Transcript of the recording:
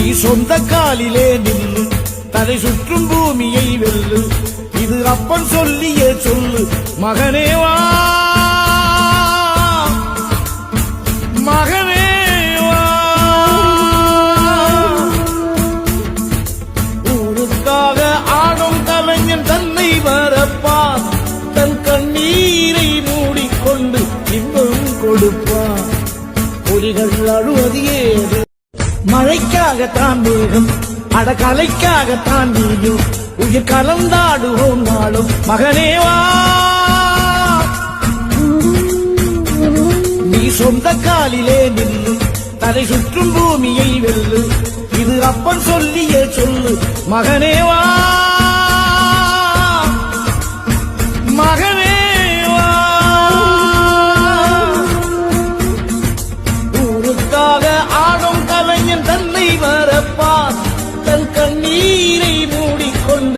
நீ சொந்த காலிலே நில்லு, தலை சுற்றும் பூமியை வெல்லு, இது அப்பன் சொல்லிய சொல்லு. மகனே வா, மகனே வா, ஊருக்காக ஆடும் கலைஞன் தன்னை வரப்பான், தன் கண்ணீரை மூடிக்கொண்டு இன்பம் கொடுப்பான். பொறிகள் அழுவது ஏது, மழைக்காகத்தான் மேகம், அடகலைக்காகத்தான் நீயும், உயிர் கலந்தாடுவோம் நாளும். மகனே வா, நீ சொந்த காலிலே நில்லு, தலை சுற்றும் பூமியை வெல்லு, இது அப்பன் சொல்லிய சொல்லு. மகனே வா, மகனே வா, ஊருக்காக ஆடும் கலைஞன் தன்னை வரப்பான்,